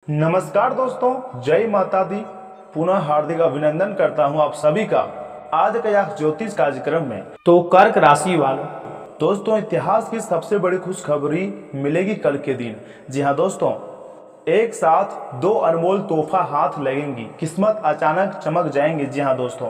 नमस्कार दोस्तों, जय माता दी। पुनः हार्दिक अभिनंदन करता हूं आप सभी का आज का यह ज्योतिष कार्यक्रम में। तो कर्क राशि वालों, दोस्तों इतिहास की सबसे बड़ी खुशखबरी मिलेगी कल के दिन। जी हाँ दोस्तों, एक साथ दो अनमोल तोहफा हाथ लगेंगी, किस्मत अचानक चमक जाएंगी। जी हाँ दोस्तों,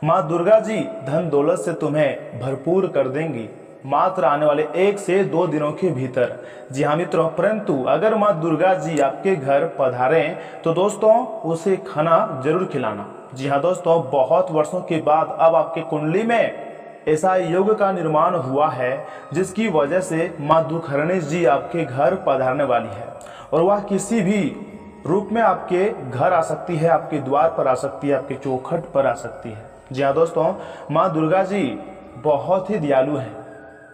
माँ दुर्गा जी धन दौलत से तुम्हें भरपूर कर देंगी मात्र आने वाले 1 से 2 दिनों के भीतर। जी हाँ मित्रों, परंतु अगर माँ दुर्गा जी आपके घर पधारें तो दोस्तों उसे खाना जरूर खिलाना। जी हाँ दोस्तों, बहुत वर्षों के बाद अब आपके कुंडली में ऐसा योग का निर्माण हुआ है जिसकी वजह से माँ दुखहरणी जी आपके घर पधारने वाली है और वह किसी भी रूप में आपके घर आ सकती है, आपके द्वार पर आ सकती है, आपके चौखट पर आ सकती है। जी हाँ दोस्तों, माँ दुर्गा जी बहुत ही दयालु हैं।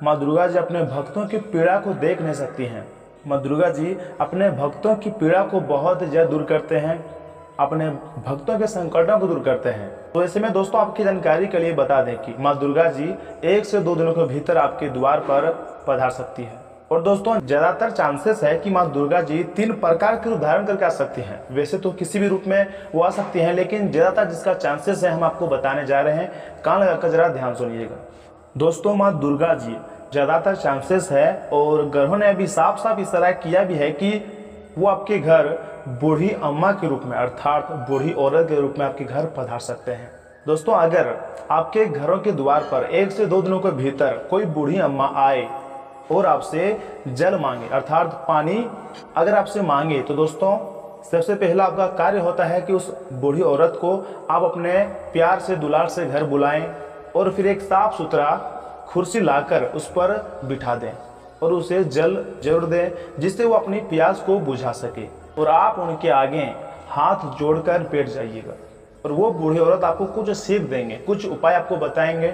माँ दुर्गा जी अपने भक्तों की पीड़ा को देख नहीं सकती हैं। माँ दुर्गा जी अपने भक्तों की पीड़ा को बहुत जल्द दूर करते हैं, अपने भक्तों के संकटों को दूर करते हैं। तो ऐसे में दोस्तों आपकी जानकारी के लिए बता दें कि माँ दुर्गा जी 1 से 2 दिनों के भीतर आपके द्वार पर पधार सकती है। और दोस्तों ज्यादातर चांसेस है कि माँ दुर्गा जी 3 प्रकार के रूप धारण करके आ सकती हैं। वैसे तो किसी भी रूप में वो आ सकती हैं, लेकिन ज्यादातर जिसका चांसेस है हम आपको बताने जा रहे हैं। कान लगाकर जरा ध्यान सुनिएगा दोस्तों। माँ दुर्गा जी ज्यादातर चांसेस है और ग्रहों ने अभी साफ साफ इशारा किया भी है कि वो आपके घर बूढ़ी अम्मा के रूप में अर्थात बूढ़ी औरत के रूप में आपके घर पधार सकते हैं। दोस्तों अगर आपके घरों के द्वार पर 1 से 2 दिनों के भीतर कोई बूढ़ी अम्मा आए और आपसे जल मांगे अर्थात पानी अगर आपसे मांगे तो दोस्तों सबसे पहला आपका कार्य होता है कि उस बूढ़ी औरत को आप अपने प्यार से दुलार से घर बुलाएं और फिर एक साफ सुथरा कुर्सी लाकर उस पर बिठा दें और उसे जल जरूर दें जिससे वो अपनी प्यास को बुझा सके। और आप उनके आगे हाथ जोड़कर बैठ जाइएगा और वो बूढ़ी औरत आपको कुछ सीख देंगे, कुछ उपाय आपको बताएंगे,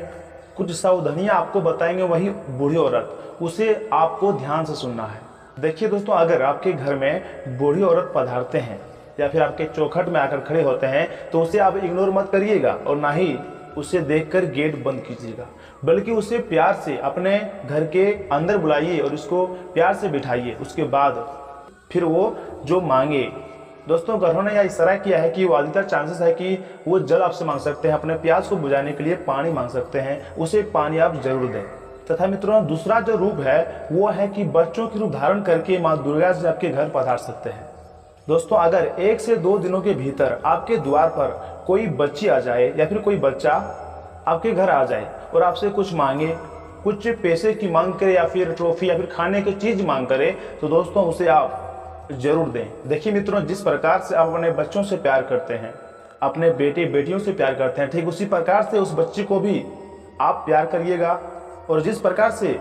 कुछ सावधानियां आपको बताएंगे। वही बूढ़ी औरत उसे आपको ध्यान से सुनना है। देखिए दोस्तों, अगर आपके घर में बूढ़ी औरत पधारते हैं या फिर आपके चौखट में आकर खड़े होते हैं तो उसे आप इग्नोर मत करिएगा और ना ही उसे देखकर गेट बंद कीजिएगा, बल्कि उसे प्यार से अपने घर के अंदर बुलाइए और उसको प्यार से बिठाइए। उसके बाद फिर वो जो मांगे, दोस्तों ग्रहों ने यह इशारा किया है कि वो अधिकतर चांसेस है कि वो जल आपसे मांग सकते हैं, अपने प्यास को बुझाने के लिए पानी मांग सकते हैं, उसे पानी आप जरूर दें। तथा मित्रों दूसरा जो रूप है वो है कि बच्चों के रूप धारण करके माँ दुर्गा जी आपके घर पधार सकते हैं। दोस्तों अगर 1 से 2 दिनों के भीतर आपके द्वार पर कोई बच्ची आ जाए या फिर कोई बच्चा आपके घर आ जाए और आपसे कुछ मांगे, कुछ पैसे की मांग करे या फिर ट्रॉफी या फिर खाने की चीज मांग करे तो दोस्तों उसे आप जरूर दें। देखिए मित्रों, जिस प्रकार से आप अपने बच्चों से प्यार करते हैं, अपने बेटे बेटियों से प्यार करते हैं, ठीक उसी प्रकार से उस बच्चे को भी आप प्यार करिएगा। और जिस प्रकार से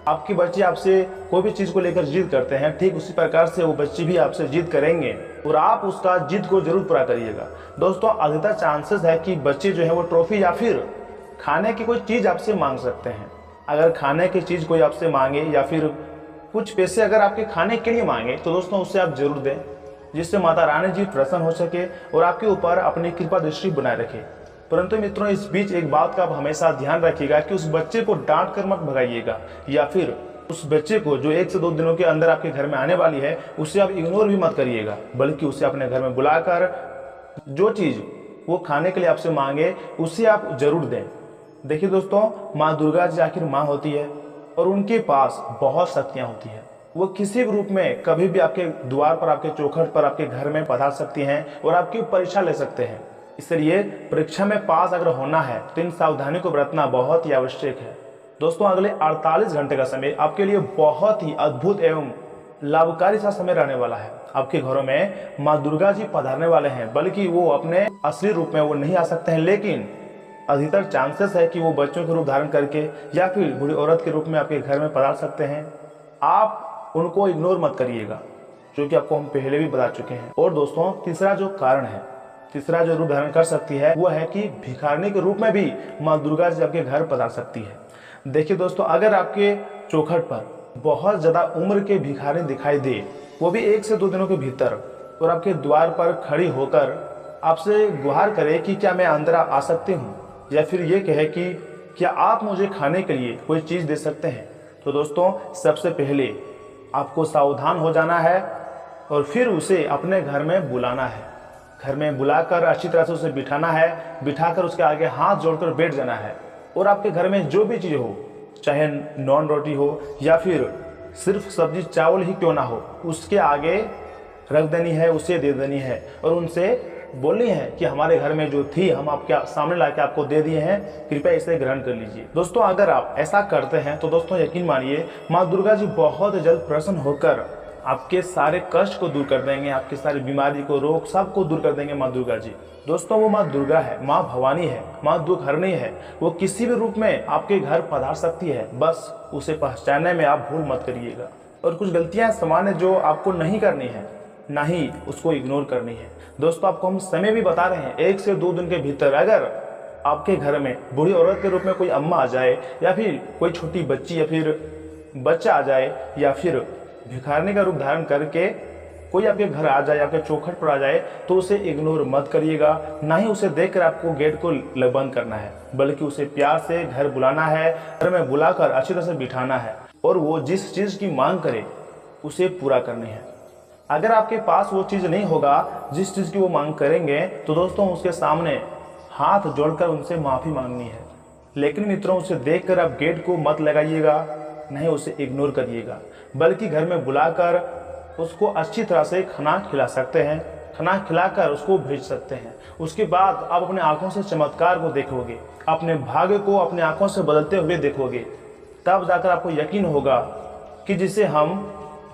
आपकी बच्चे आपसे कोई भी चीज को लेकर जिद करते हैं, ठीक उसी प्रकार से वो बच्चे भी आपसे जिद करेंगे और आप उसका जिद को जरूर पूरा करिएगा। दोस्तों अधिकतर चांसेस है कि बच्चे जो है वो ट्रॉफी या फिर खाने की कोई चीज आपसे मांग सकते हैं। अगर खाने की चीज कोई आपसे मांगे या फिर कुछ पैसे अगर आपके खाने के लिए मांगे तो दोस्तों उसे आप जरूर दें, जिससे माता रानी जी प्रसन्न हो सके और आपके ऊपर अपनी कृपा दृष्टि बनाए रखे। परंतु मित्रों इस बीच एक बात का आप हमेशा ध्यान रखिएगा कि उस बच्चे को डांट कर मत भगाइएगा या फिर उस बच्चे को जो 1 से 2 दिनों के अंदर आपके घर में आने वाली है उसे आप इग्नोर भी मत करिएगा, बल्कि उसे अपने घर में बुलाकर जो चीज वो खाने के लिए आपसे मांगे उसे आप जरूर दें। देखिए दोस्तों, माँ दुर्गा जी आखिर माँ होती है और उनके पास बहुत शक्तियां होती है। वो किसी भी रूप में कभी भी आपके द्वार पर, आपके चौखट पर, आपके घर में पधार सकती हैं और आपकी परीक्षा ले सकते हैं। इसलिए परीक्षा में पास अगर होना है तो इन सावधानी को बरतना बहुत ही आवश्यक है। दोस्तों अगले 48 घंटे का समय आपके लिए बहुत ही अद्भुत एवं लाभकारी सा समय रहने वाला है। आपके घरों में माँ दुर्गा जी पधारने वाले हैं, बल्कि वो अपने असली रूप में वो नहीं आ सकते हैं, लेकिन अधिकतर चांसेस है कि वो बच्चों के रूप धारण करके या फिर बूढ़ी औरत के रूप में आपके घर में पधार सकते हैं। आप उनको इग्नोर मत करिएगा, जो कि आपको हम पहले भी बता चुके हैं। और दोस्तों तीसरा जो कारण है, तीसरा जो रूप धारण कर सकती है वो है कि भिखारनी के रूप में भी माँ दुर्गा जी आपके घर पधार सकती है। देखिए दोस्तों, अगर आपके चौखट पर बहुत ज्यादा उम्र के भिखारी दिखाई दे, वो भी 1 से 2 दिनों के भीतर, और आपके द्वार पर खड़ी होकर आपसे गुहार करे कि क्या मैं अंदर आ सकती हूँ, या फिर ये कहे कि क्या आप मुझे खाने के लिए कोई चीज दे सकते हैं, तो दोस्तों सबसे पहले आपको सावधान हो जाना है और फिर उसे अपने घर में बुलाना है। घर में बुलाकर अच्छी तरह से उसे बिठाना है, बिठाकर उसके आगे हाथ जोड़कर बैठ जाना है। और आपके घर में जो भी चीज़ हो, चाहे नॉन रोटी हो या फिर सिर्फ सब्जी चावल ही क्यों ना हो, उसके आगे रख देनी है, उसे दे देनी है और उनसे बोलनी है कि हमारे घर में जो थी हम आपके सामने लाके आपको दे दिए हैं, कृपया इसे ग्रहण कर लीजिए। दोस्तों अगर आप ऐसा करते हैं तो दोस्तों यकीन मानिए माँ दुर्गा जी बहुत जल्द प्रसन्न होकर आपके सारे कष्ट को दूर कर देंगे, आपकी सारी बीमारी को, रोग सबको दूर कर देंगे माँ दुर्गा जी। दोस्तों वो माँ दुर्गा है, माँ भवानी है, माँ दुख हरनी है। वो किसी भी रूप में आपके घर पधार सकती है, बस उसे पहचानने में आप भूल मत करिएगा। और कुछ गलतियां सामान्य जो आपको नहीं करनी है, ना ही उसको इग्नोर करनी है। दोस्तों आपको हम समय भी बता रहे हैं, 1 से 2 दिन के भीतर अगर आपके घर में बूढ़ी औरत के रूप में कोई अम्मा आ जाए या फिर कोई छोटी बच्ची या फिर बच्चा आ जाए या फिर भिखारनी का रूप धारण करके कोई आपके घर आ जाए, आपके चौखट पर आ जाए, तो उसे इग्नोर मत करिएगा। ना ही उसे देखकर आपको गेट को बंद करना है, बल्कि उसे प्यार से घर बुलाना है, घर में बुलाकर अच्छी तरह से बिठाना है और वो जिस चीज़ की मांग करे उसे पूरा करनी है। अगर आपके पास वो चीज़ नहीं होगा जिस चीज़ की वो मांग करेंगे, तो दोस्तों उसके सामने हाथ जोड़कर उनसे माफ़ी मांगनी है। लेकिन मित्रों उसे देखकर आप गेट को मत लगाइएगा, नहीं उसे इग्नोर करिएगा, बल्कि घर में बुलाकर उसको अच्छी तरह से खाना खिला सकते हैं, खाना खिलाकर उसको भेज सकते हैं। उसके बाद आप अपने आंखों से चमत्कार को देखोगे, अपने भाग्य को अपने आंखों से बदलते हुए देखोगे। तब जाकर आपको यकीन होगा कि जिसे हम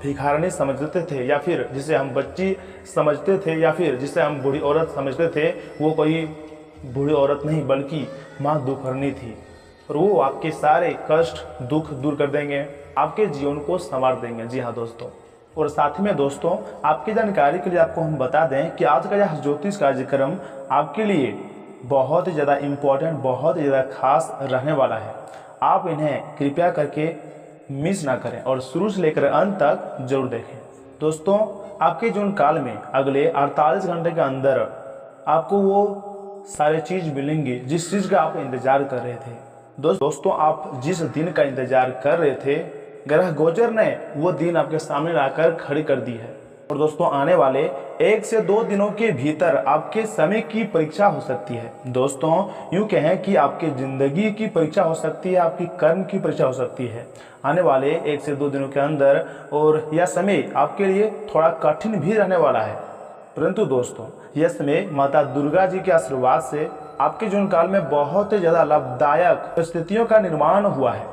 भिखारनी समझते थे या फिर जिसे हम बच्ची समझते थे या फिर जिसे हम बूढ़ी औरत समझते थे, वो कोई बूढ़ी औरत नहीं बल्कि माँ दुखहरनी थी। और वो आपके सारे कष्ट दुख दूर कर देंगे, आपके जीवन को संवार देंगे। जी हाँ दोस्तों, और साथ ही में दोस्तों आपकी जानकारी के लिए आपको हम बता दें कि आज का यह ज्योतिष कार्यक्रम आपके लिए बहुत ही ज़्यादा इम्पोर्टेंट, बहुत ही ज़्यादा खास रहने वाला है। आप इन्हें कृपया करके मिस ना करें और शुरू से लेकर अंत तक जरूर देखें। दोस्तों आपके जीवन काल में अगले 48 घंटे के अंदर आपको वो सारी चीज़ मिलेंगी जिस चीज़ का आप इंतजार कर रहे थे। दोस्तों आप जिस दिन का इंतजार कर रहे थे, ग्रह गोचर ने वो दिन आपके सामने लाकर खड़ी कर दी है। और दोस्तों आने वाले 1 से 2 दिनों के भीतर आपके समय की परीक्षा हो सकती है। दोस्तों यूँ कहें कि आपकी ज़िंदगी की परीक्षा हो सकती है, आपकी कर्म की परीक्षा हो सकती है आने वाले 1 से 2 दिनों के अंदर। और यह समय आपके लिए थोड़ा कठिन भी रहने वाला है, परंतु दोस्तों यह समय माता दुर्गा जी के आशीर्वाद से आपके जीवन काल में बहुत ही ज़्यादा लाभदायक परिस्थितियों का निर्माण हुआ है।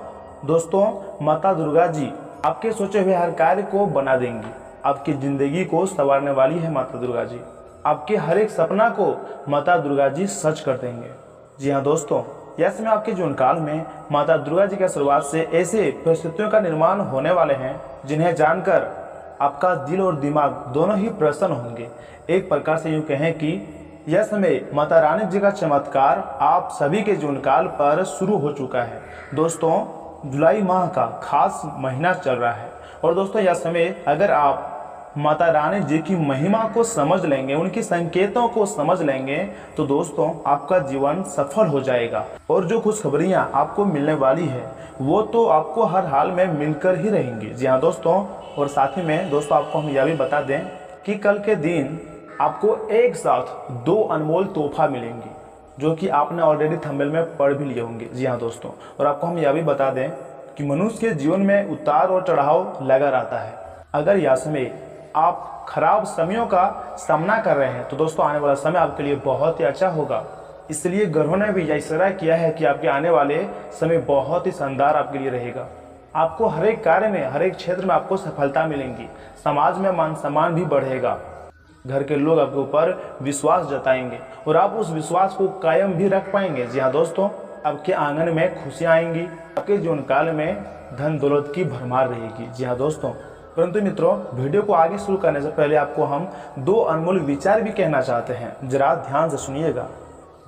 दोस्तों माता दुर्गा जी आपके सोचे हुए हर कार्य को बना देंगी, आपकी ज़िंदगी को संवारने वाली है माता दुर्गा जी। आपके हर एक सपना को माता दुर्गा जी सच कर देंगे। जी हाँ दोस्तों, यह समय आपके जीवन काल में माता दुर्गा जी के आशीर्वाद से ऐसे परिस्थितियों का निर्माण होने वाले हैं जिन्हें जानकर आपका दिल और दिमाग दोनों ही प्रसन्न होंगे। एक प्रकार से यूँ कहें कि यह समय माता रानी जी का चमत्कार आप सभी के जीवन काल पर शुरू हो चुका है। दोस्तों जुलाई माह का खास महीना चल रहा है और दोस्तों यह समय अगर आप माता रानी जी की महिमा को समझ लेंगे, उनके संकेतों को समझ लेंगे, तो दोस्तों आपका जीवन सफल हो जाएगा। और जो खुशखबरियाँ आपको मिलने वाली है वो तो आपको हर हाल में मिलकर ही रहेंगी। जी हाँ दोस्तों, और साथ ही में दोस्तों आपको हम यह भी बता दें कि कल के दिन आपको एक साथ 2 अनमोल तोहफा मिलेंगी जो कि आपने ऑलरेडी थंबनेल में पढ़ भी लिए होंगे। जी हाँ दोस्तों, और आपको हम यह भी बता दें कि मनुष्य के जीवन में उतार और चढ़ाव लगा रहता है। अगर यह समय आप खराब समयों का सामना कर रहे हैं तो दोस्तों आने वाला समय आपके लिए बहुत ही अच्छा होगा। इसलिए ग्रहों ने भी यह इशारा किया है कि आपके आने वाले समय बहुत ही शानदार आपके लिए रहेगा। आपको हर एक कार्य में, हर एक क्षेत्र में आपको सफलता मिलेंगी। समाज में मान सम्मान भी बढ़ेगा, घर के लोग आपके ऊपर विश्वास जताएंगे और आप उस विश्वास को कायम भी रख पाएंगे। जी हाँ दोस्तों, आपके आंगन में खुशियाँ आएंगी, आपके जीवन काल में धन दौलत की भरमार रहेगी। जी हाँ दोस्तों, परंतु मित्रों वीडियो को आगे शुरू करने से पहले आपको हम 2 अनमोल विचार भी कहना चाहते हैं, जरा ध्यान से सुनिएगा।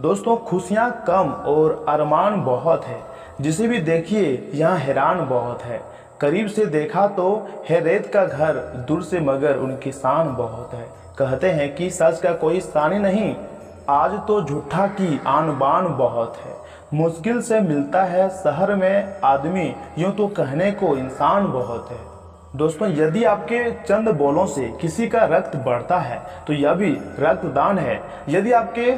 दोस्तों खुशियाँ कम और अरमान बहुत है, जिसे भी देखिए यहाँ हैरान बहुत है। करीब से देखा तो है रेत का घर, दूर से मगर उनकी शान बहुत है। कहते हैं कि सच का कोई सानी नहीं, आज तो झूठा की आन बान बहुत है। मुश्किल से मिलता है शहर में आदमी, यूँ तो कहने को इंसान बहुत है। दोस्तों यदि आपके चंद बोलों से किसी का रक्त बढ़ता है तो यह भी रक्तदान है। यदि आपके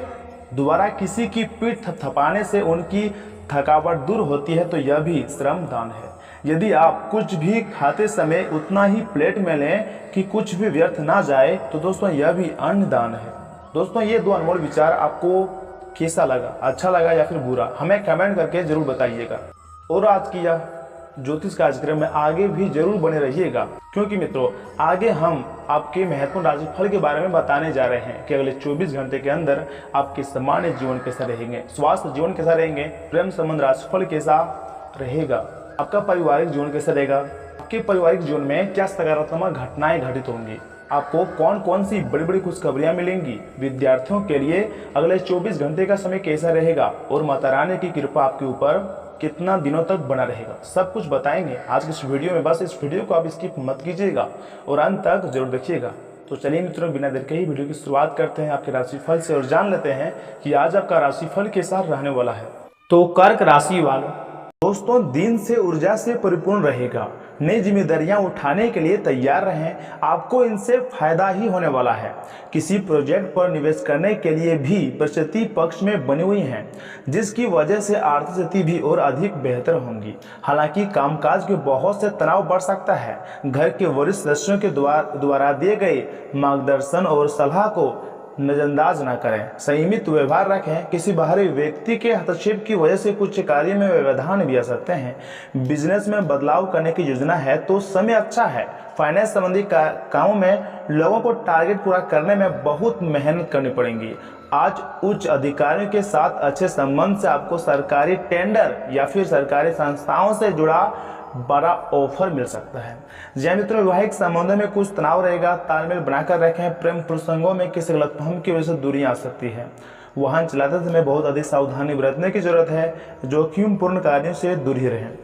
द्वारा किसी की पीठ थपथपाने से उनकी थकावट दूर होती है तो यह भी श्रमदान है। यदि आप कुछ भी खाते समय उतना ही प्लेट में लें कि कुछ भी व्यर्थ ना जाए तो दोस्तों यह भी अन्नदान है। दोस्तों ये दो अनमोल विचार आपको कैसा लगा, अच्छा लगा या फिर बुरा, हमें कमेंट करके जरूर बताइएगा। और आज की यह ज्योतिष कार्यक्रम में आगे भी जरूर बने रहिएगा, क्योंकि मित्रों आगे हम आपके महत्वपूर्ण राशिफल के बारे में बताने जा रहे हैं कि अगले 24 घंटे के अंदर आपके सामान्य जीवन कैसा रहेंगे, स्वास्थ्य जीवन कैसा रहेंगे, प्रेम संबंध राशिफल कैसा रहेगा, आपका पारिवारिक जीवन कैसा रहेगा, आपके पारिवारिक जीवन में क्या सकारात्मक घटनाएं घटित होंगी, आपको कौन कौन सी बड़ी बड़ी खुशखबरियां मिलेंगी, विद्यार्थियों के लिए अगले 24 घंटे का समय कैसा रहेगा और माता रानी की कृपा आपके ऊपर कितना दिनों तक बना रहेगा, सब कुछ बताएंगे आज की इस वीडियो में। बस इस वीडियो को आप स्किप मत कीजिएगा और अंत तक जरूर देखिएगा। तो चलिए मित्रों बिना देर के ही वीडियो की शुरुआत करते हैं आपके राशिफल से और जान लेते हैं कि आज आपका राशिफल कैसा रहने वाला है। तो कर्क राशि वालों, दोस्तों दिन से ऊर्जा से परिपूर्ण रहेगा, नई जिम्मेदारियां उठाने के लिए तैयार रहें, आपको इनसे फायदा ही होने वाला है। किसी प्रोजेक्ट पर निवेश करने के लिए भी परिस्थिति पक्ष में बनी हुई हैं, जिसकी वजह से आर्थिक स्थिति भी और अधिक बेहतर होंगी। हालांकि कामकाज के बहुत से तनाव बढ़ सकता है। घर के वरिष्ठ सदस्यों के द्वारा दिए गए मार्गदर्शन और सलाह को नजरअंदाज न करें, संयमित व्यवहार रखें। किसी बाहरी व्यक्ति के हस्तक्षेप की वजह से कुछ कार्य में व्यवधान भी आ सकते हैं। बिजनेस में बदलाव करने की योजना है तो समय अच्छा है। फाइनेंस संबंधी कामों में लोगों को टारगेट पूरा करने में बहुत मेहनत करनी पड़ेगी। आज उच्च अधिकारियों के साथ अच्छे संबंध से आपको सरकारी टेंडर या फिर सरकारी संस्थाओं से जुड़ा बड़ा ऑफर मिल सकता है। जय मित्रों वैवाहिक संबंधों में कुछ तनाव रहेगा, तालमेल बनाकर रखें। प्रेम प्रसंगों में किसी गलतफहमी की वजह से दूरी आ सकती है। वाहन चलाते समय बहुत अधिक सावधानी बरतने की जरूरत है। जोखिमपूर्ण कार्यों से दूर ही रहें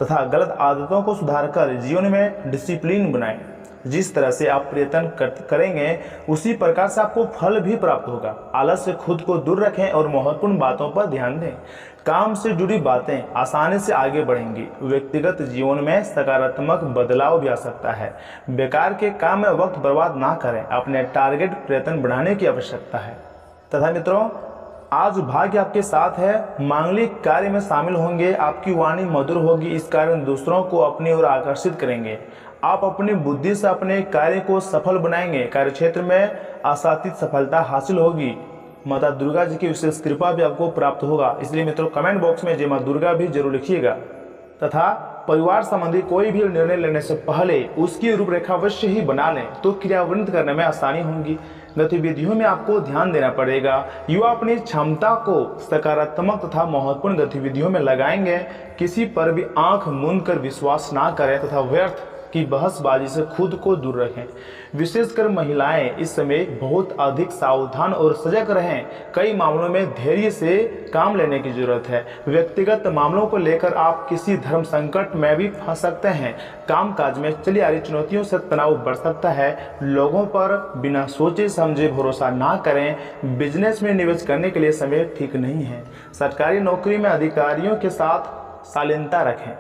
तथा गलत आदतों को सुधारकर जीवन में डिसिप्लिन बनाएं। जिस तरह से आप प्रयत्न करेंगे उसी प्रकार से आपको फल भी प्राप्त होगा। आलस से खुद को दूर रखें और महत्वपूर्ण बातों पर ध्यान दें। काम से जुड़ी बातें आसानी से आगे बढ़ेंगी। व्यक्तिगत जीवन में सकारात्मक बदलाव भी आ सकता है। बेकार के काम में वक्त बर्बाद ना करें, अपने टारगेट प्रयत्न बढ़ाने की आवश्यकता है। तथा मित्रों आज भाग्य आपके साथ है, मांगलिक कार्य में शामिल होंगे, आपकी वाणी मधुर होगी, इस कारण दूसरों को अपनी ओर आकर्षित करेंगे। आप अपनी बुद्धि से अपने कार्य को सफल बनाएंगे। कार्य क्षेत्र में आशातीत सफलता हासिल होगी। माता दुर्गा जी की विशेष कृपा भी आपको प्राप्त होगा। इसलिए मित्रों कमेंट बॉक्स में जय मां दुर्गा भी जरूर लिखिएगा। तथा परिवार संबंधी कोई भी निर्णय लेने से पहले उसकी रूपरेखा अवश्य ही बना लें, तो क्रियान्वित करने में आसानी होगी। गतिविधियों में आपको ध्यान देना पड़ेगा। युवा अपनी क्षमता को सकारात्मक तथा महत्वपूर्ण गतिविधियों में लगाएंगे। किसी पर भी आंख मूंद कर विश्वास ना करें तथा व्यर्थ की बहसबाजी से खुद को दूर रखें। विशेषकर महिलाएं इस समय बहुत अधिक सावधान और सजग रहें। कई मामलों में धैर्य से काम लेने की जरूरत है। व्यक्तिगत मामलों को लेकर आप किसी धर्म संकट में भी फंस सकते हैं। कामकाज में चली आ रही चुनौतियों से तनाव बढ़ सकता है। लोगों पर बिना सोचे समझे भरोसा ना करें। बिजनेस में निवेश करने के लिए समय ठीक नहीं है। सरकारी नौकरी में अधिकारियों के साथ शालीनता रखें।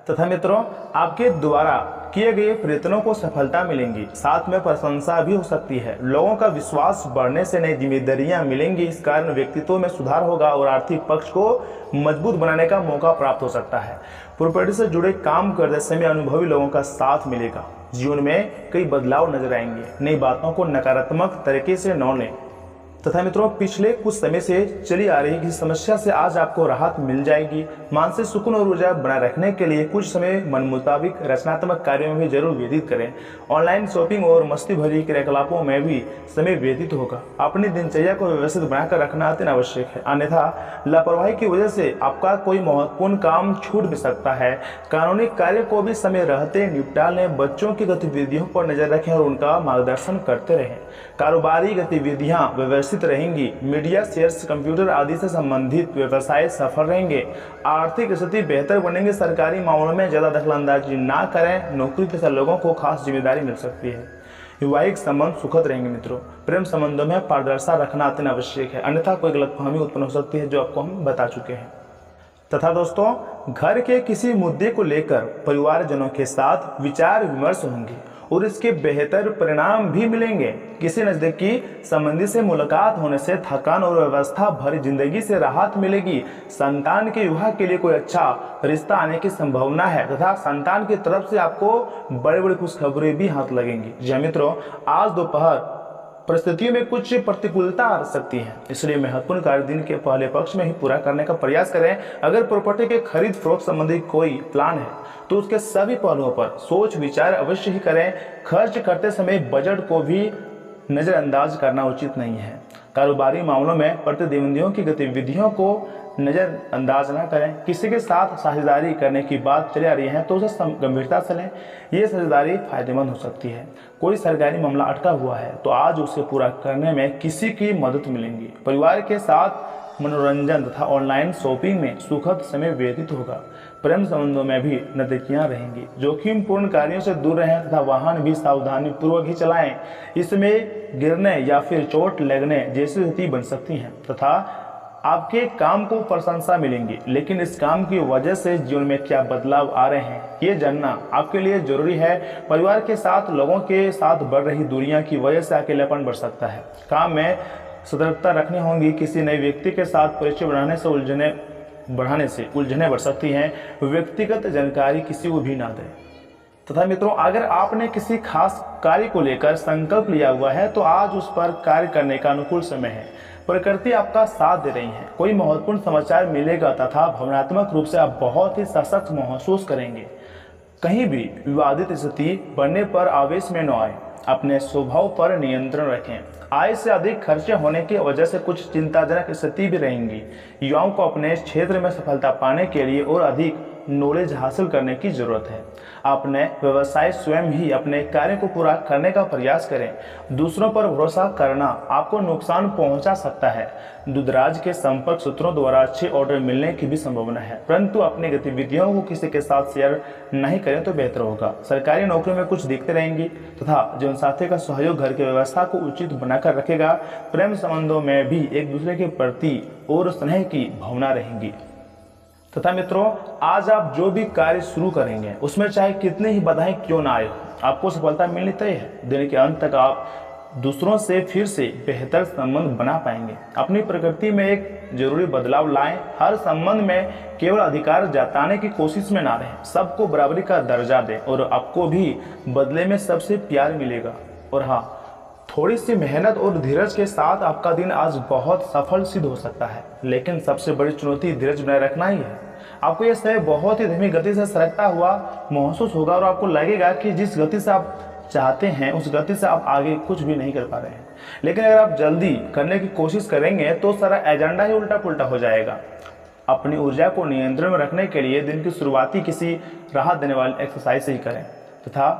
तथा मित्रों आपके द्वारा किए गए प्रयत्नों को सफलता मिलेंगी, साथ में प्रशंसा भी हो सकती है। लोगों का विश्वास बढ़ने से नई जिम्मेदारियां मिलेंगी, इस कारण व्यक्तित्व में सुधार होगा और आर्थिक पक्ष को मजबूत बनाने का मौका प्राप्त हो सकता है। प्रॉपर्टी से जुड़े काम करते समय अनुभवी लोगों का साथ मिलेगा। जीवन में कई बदलाव नजर आएंगे। नई बातों को नकारात्मक तरीके से न लें। तथा मित्रों पिछले कुछ समय से चली आ रही किसी समस्या से आज आपको राहत मिल जाएगी। मानसिक सुकून और ऊर्जा बनाए रखने के लिए कुछ समय मन मुताबिक रचनात्मक कार्यों में भी जरूर व्यतीत करें। ऑनलाइन शॉपिंग और मस्ती भरी क्रियाकलापों में भी समय व्यतीत होगा। अपनी दिनचर्या को व्यवस्थित बनाकर रखना अत्यंत आवश्यक है, अन्यथा लापरवाही की वजह से आपका कोई महत्वपूर्ण काम छूट भी सकता है। कानूनी कार्य को भी समय रहते निपटा लें। बच्चों की गतिविधियों पर नजर रखें और उनका मार्गदर्शन करते रहें। कारोबारी गतिविधियां व्यवस्थित रहेंगी। मीडिया, शेयर्स, कंप्यूटर आदि से संबंधित व्यवसाय सफल रहेंगे। आर्थिक स्थिति बेहतर बनेंगे। सरकारी मामलों में ज्यादा दखलंदाजी ना करें। नौकरी पेशा लोगों को खास जिम्मेदारी मिल सकती है। वैवाहिक संबंध सुखद रहेंगे मित्रों। प्रेम संबंधों में पारदर्शिता रखना अत्यंत आवश्यक है, अन्यथा कोई गलतफहमी उत्पन्न हो सकती है, जो आपको हम बता चुके हैं। तथा दोस्तों घर के किसी मुद्दे को लेकर परिवारजनों के साथ विचार विमर्श होंगे और इसके बेहतर परिणाम भी मिलेंगे। किसी नजदीकी संबंधी से मुलाकात होने से थकान और व्यवस्था भरी जिंदगी से राहत मिलेगी। संतान के विवाह के लिए कोई अच्छा रिश्ता आने की संभावना है तथा संतान की तरफ से आपको बड़ी बड़ी खुशखबरी भी हाथ लगेंगी। जी मित्रों, आज दोपहर परिस्थितियों में कुछ प्रतिकूलता आ सकती है, इसलिए महत्वपूर्ण कार्य दिन के पहले पक्ष में ही पूरा करने का प्रयास करें। अगर प्रॉपर्टी के खरीद फरोख्त संबंधी कोई प्लान है तो उसके सभी पहलुओं पर सोच विचार अवश्य ही करें। खर्च करते समय बजट को भी नज़रअंदाज करना उचित नहीं है। कारोबारी मामलों में प्रतिद्वंदियों की गतिविधियों को नज़रअंदाज न करें। किसी के साथ साझेदारी करने की बात चली आ रही है तो उसे गंभीरता से लें। ये साझेदारी फायदेमंद हो सकती है। कोई सरकारी मामला अटका हुआ है तो आज उसे पूरा करने में किसी की मदद मिलेंगी। परिवार के साथ मनोरंजन तथा ऑनलाइन शॉपिंग में सुखद समय व्यतीत होगा। प्रेम संबंधों में भी नजदीकियां रहेंगी। जोखिमपूर्ण कार्यों से दूर रहें तथा वाहन भी सावधानी पूर्वक ही चलाएं। इसमें गिरने या फिर चोट लगने जैसी स्थिति बन सकती है तथा आपके काम को प्रशंसा मिलेंगी, लेकिन इस काम की वजह से जीवन में क्या बदलाव आ रहे हैं ये जानना आपके लिए जरूरी है। परिवार के साथ लोगों के साथ बढ़ रही दूरियां की वजह से अकेलापन बढ़ सकता है। काम में सतर्कता रखनी होगी। किसी नए व्यक्ति के साथ परिचय बढ़ाने से उलझने बढ़ सकती हैं। व्यक्तिगत जानकारी किसी को भी ना दें। तथा मित्रों, अगर आपने किसी खास कार्य को लेकर संकल्प लिया हुआ है तो आज उस पर कार्य करने का अनुकूल समय है। प्रकृति आपका साथ दे रही है। कोई महत्वपूर्ण समाचार मिलेगा तथा भावनात्मक रूप से आप बहुत ही सशक्त महसूस करेंगे। कहीं भी विवादित स्थिति बनने पर आवेश में न आए। अपने स्वभाव पर नियंत्रण रखें। आय से अधिक खर्चे होने की वजह से कुछ चिंताजनक स्थिति भी रहेंगी। युवाओं को अपने क्षेत्र में सफलता पाने के लिए और अधिक नॉलेज हासिल करने की जरूरत है। अपने व्यवसाय स्वयं ही अपने कार्य को पूरा करने का प्रयास करें। दूसरों पर भरोसा करना आपको नुकसान पहुंचा सकता है। दूरदराज के संपर्क सूत्रों द्वारा अच्छे ऑर्डर मिलने की भी संभावना है, परंतु अपनी गतिविधियों को किसी के साथ शेयर नहीं करें तो बेहतर होगा। सरकारी नौकरी में कुछ दिक्कतें रहेंगी तथा जीवन साथी का सहयोग घर की व्यवस्था को उचित बनाकर रखेगा। प्रेम संबंधों में भी एक दूसरे के प्रति और स्नेह की भावना रहेगी। तथा मित्रों, आज आप जो भी कार्य शुरू करेंगे उसमें चाहे कितने ही बाधाएं क्यों ना आए, आपको सफलता मिलनी तय है। दिन के अंत तक आप दूसरों से फिर से बेहतर संबंध बना पाएंगे। अपनी प्रकृति में एक जरूरी बदलाव लाएं। हर संबंध में केवल अधिकार जताने की कोशिश में ना रहें। सबको बराबरी का दर्जा दें और आपको भी बदले में सबसे प्यार मिलेगा। और हाँ, थोड़ी सी मेहनत और धीरज के साथ आपका दिन आज बहुत सफल सिद्ध हो सकता है, लेकिन सबसे बड़ी चुनौती धीरज बनाए रखना ही है। आपको यह समय बहुत ही धीमी गति से सरकता हुआ महसूस होगा और आपको लगेगा कि जिस गति से आप चाहते हैं उस गति से आप आगे कुछ भी नहीं कर पा रहे हैं। लेकिन अगर आप जल्दी करने की कोशिश करेंगे तो सारा एजेंडा ही उल्टा पुल्टा हो जाएगा। अपनी ऊर्जा को नियंत्रण में रखने के लिए दिन की शुरुआती किसी राहत देने वाली एक्सरसाइज ही करें तथा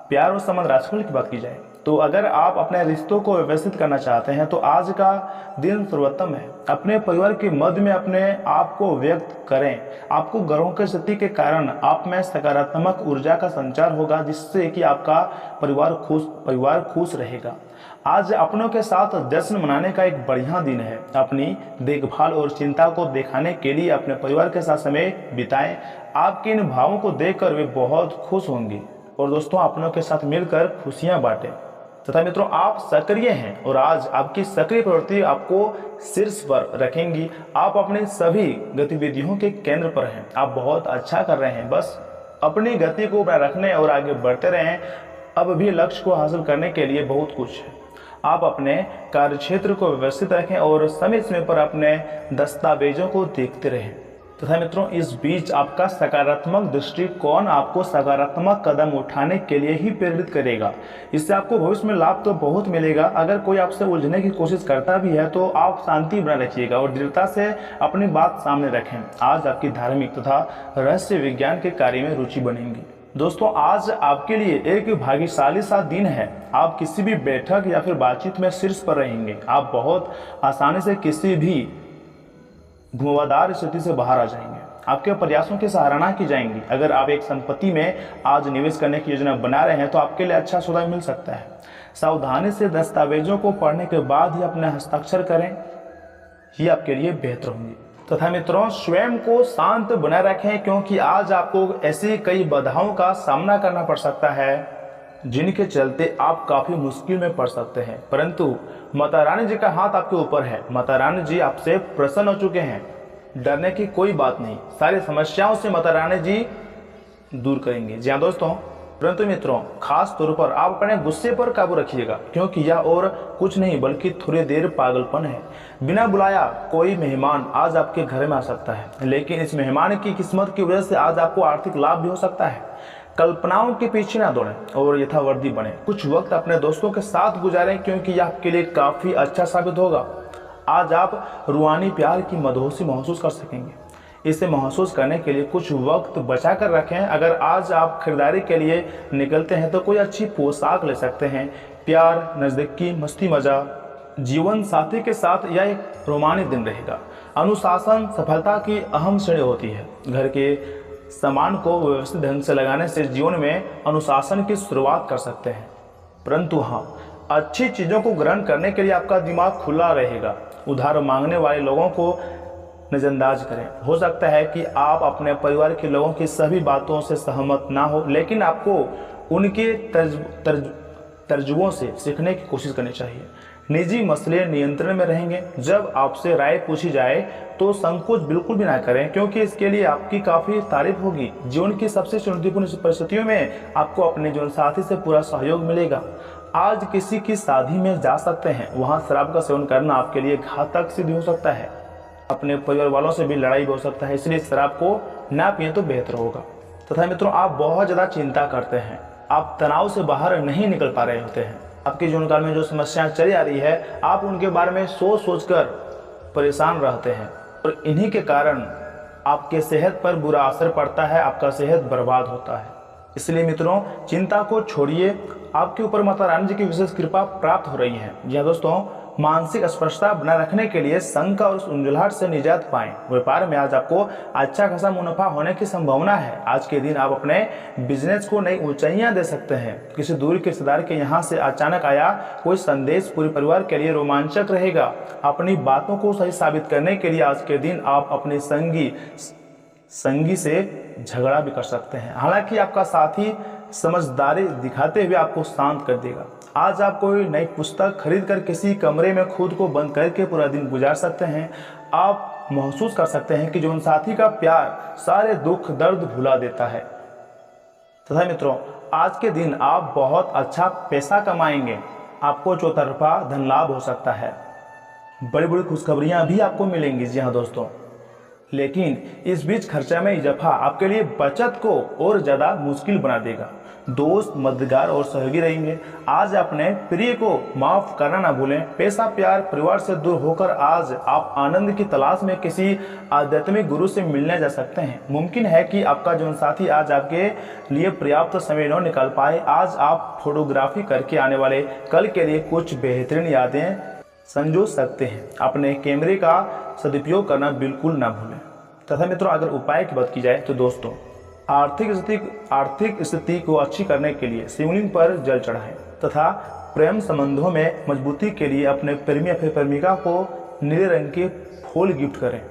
प्यार और संबंध राजकुल की बात की जाए तो अगर आप अपने रिश्तों को व्यवस्थित करना चाहते हैं तो आज का दिन सर्वोत्तम है। अपने परिवार के मध्य में अपने आप को व्यक्त करें। आपको ग्रहों की स्थिति के कारण आप में सकारात्मक ऊर्जा का संचार होगा, जिससे कि आपका परिवार खुश रहेगा। आज अपनों के साथ जश्न मनाने का एक बढ़िया दिन है। अपनी देखभाल और चिंता को दिखाने के लिए अपने परिवार के साथ समय बिताएं। आपके इन भावों को देखकर वे बहुत खुश होंगे और दोस्तों अपनों के साथ मिलकर खुशियां बांटें। तथा मित्रों, आप सक्रिय हैं और आज आपकी सक्रिय प्रवृत्ति आपको शीर्ष पर रखेंगी। आप अपनी सभी गतिविधियों के केंद्र पर हैं। आप बहुत अच्छा कर रहे हैं। बस अपनी गति को बनाए रखने और आगे बढ़ते रहें। अब भी लक्ष्य को हासिल करने के लिए बहुत कुछ है। आप अपने कार्यक्षेत्र को व्यवस्थित रखें और समय समय पर अपने दस्तावेजों को देखते रहें। तथा मित्रों, इस बीच आपका सकारात्मक दृष्टिकोण आपको सकारात्मक कदम उठाने के लिए ही प्रेरित करेगा। इससे आपको भविष्य में लाभ तो बहुत मिलेगा। अगर कोई आपसे उलझने की कोशिश करता भी है तो आप शांति बनाए रखिएगा और दृढ़ता से अपनी बात सामने रखें। आज आपकी धार्मिक तथा रहस्य विज्ञान के कार्य में रुचि बनेगी। दोस्तों, आज आपके लिए एक भाग्यशाली सा दिन है। आप किसी भी बैठक या फिर बातचीत में शीर्ष पर रहेंगे। आप बहुत आसानी से किसी भी घुमावदार स्थिति से बाहर आ जाएंगे। आपके प्रयासों की सराहना की जाएंगी। अगर आप एक संपत्ति में आज निवेश करने की योजना बना रहे हैं तो आपके लिए अच्छा सौदा मिल सकता है। सावधानी से दस्तावेजों को पढ़ने के बाद ही अपने हस्ताक्षर करें, ये आपके लिए बेहतर होंगे। तथा मित्रों स्वयं को शांत बनाए रखें, क्योंकि आज आपको ऐसी कई बाधाओं का सामना करना पड़ सकता है जिनके चलते आप काफी मुश्किल में पड़ सकते हैं। परंतु माता रानी जी का हाथ आपके ऊपर है। माता रानी जी आपसे प्रसन्न हो चुके हैं। डरने की कोई बात नहीं, सारी समस्याओं से माता रानी जी दूर करेंगे। जी हाँ दोस्तों, परंतु मित्रों खास तौर पर आप अपने गुस्से पर काबू रखिएगा, क्योंकि यह और कुछ नहीं बल्कि थोड़ी देर पागलपन है। बिना बुलाया कोई मेहमान आज आपके घर में आ सकता है, लेकिन इस मेहमान की किस्मत की वजह से आज आपको आर्थिक लाभ भी हो सकता है। कल्पनाओं के पीछे ना दौड़ें और यथावर्दी बने। कुछ वक्त अपने दोस्तों के साथ गुजारें, क्योंकि यह आपके लिए काफी अच्छा साबित होगा। आज आप रूहानी प्यार की मदहोशी महसूस कर सकेंगे। इसे महसूस करने के लिए कुछ वक्त बचा कर रखें। अगर आज आप खरीदारी के लिए निकलते हैं तो कोई अच्छी पोशाक ले सकते हैं। प्यार, नज़दीकी, मस्ती मजा, जीवन साथी के साथ यह एक रोमांचक दिन रहेगा। अनुशासन सफलता की अहम सीढ़ी होती है। घर के सामान को व्यवस्थित ढंग से लगाने से जीवन में अनुशासन की शुरुआत कर सकते हैं। परंतु हाँ, अच्छी चीज़ों को ग्रहण करने के लिए आपका दिमाग खुला रहेगा। उधार मांगने वाले लोगों को नज़रअंदाज करें। हो सकता है कि आप अपने परिवार के लोगों की सभी बातों से सहमत ना हो, लेकिन आपको उनके तर्जुबों से सीखने की कोशिश करनी चाहिए। निजी मसले नियंत्रण में रहेंगे। जब आपसे राय पूछी जाए तो संकोच बिल्कुल भी ना करें, क्योंकि इसके लिए आपकी काफ़ी तारीफ होगी। जीवन की सबसे चुनौतीपूर्ण परिस्थितियों में आपको अपने जीवन साथी से पूरा सहयोग मिलेगा। आज किसी की शादी में जा सकते हैं, वहाँ शराब का सेवन करना आपके लिए घातक सिद्ध हो सकता है। अपने परिवार वालों से भी लड़ाई हो सकता है, इसलिए शराब को ना पिए तो बेहतर होगा। तथा मित्रों आप बहुत ज़्यादा चिंता करते हैं। आप तनाव से बाहर नहीं निकल पा रहे होते हैं। आपके जीवन काल में जो समस्याएं चली आ रही है, आप उनके बारे में सोच कर परेशान रहते हैं और इन्हीं के कारण आपके सेहत पर बुरा असर पड़ता है, आपका सेहत बर्बाद होता है। इसलिए मित्रों चिंता को छोड़िए। आपके ऊपर माता रानी जी की विशेष कृपा प्राप्त हो रही है। जी हाँ दोस्तों, मानसिक स्पष्टता बनाए रखने के लिए शंका और उंजलाहट से निजात पाएं। व्यापार में आज आपको अच्छा खासा मुनाफा होने की संभावना है। आज के दिन आप अपने बिजनेस को नई ऊंचाइयां दे सकते हैं। किसी दूर के रिश्तेदार के यहाँ से अचानक आया कोई संदेश पूरे परिवार के लिए रोमांचक रहेगा। अपनी बातों को सही साबित करने के लिए आज के दिन आप अपने संगी से झगड़ा भी कर सकते हैं। हालांकि आपका साथी समझदारी दिखाते हुए आपको शांत कर देगा। आज आप कोई नई पुस्तक खरीद कर किसी कमरे में खुद को बंद करके पूरा दिन गुजार सकते हैं। आप महसूस कर सकते हैं कि जीवन साथी का प्यार सारे दुख दर्द भुला देता है। तथा मित्रों आज के दिन आप बहुत अच्छा पैसा कमाएंगे। आपको चौतरफा धन लाभ हो सकता है। बड़ी बड़ी खुशखबरियां भी आपको मिलेंगी। जी हाँ दोस्तों, लेकिन इस बीच खर्चा में इजाफा आपके लिए बचत को और ज़्यादा मुश्किल बना देगा। दोस्त मददगार और सहयोगी रहेंगे। आज अपने प्रिय को माफ़ करना ना भूलें। पैसा प्यार परिवार से दूर होकर आज आप आनंद की तलाश में किसी आध्यात्मिक गुरु से मिलने जा सकते हैं। मुमकिन है कि आपका जीवन साथी आज आपके लिए पर्याप्त समय न निकाल पाए। आज आप फोटोग्राफी करके आने वाले कल के लिए कुछ बेहतरीन यादें संजो सकते हैं। अपने कैमरे का सदुपयोग करना बिल्कुल ना भूलें। तथा मित्रों अगर उपाय की बात की जाए तो दोस्तों आर्थिक स्थिति को अच्छी करने के लिए शिवलिंग पर जल चढ़ाएं तथा प्रेम संबंधों में मजबूती के लिए अपने प्रेमी या फिर प्रेमिका को नीले रंग के फूल गिफ्ट करें।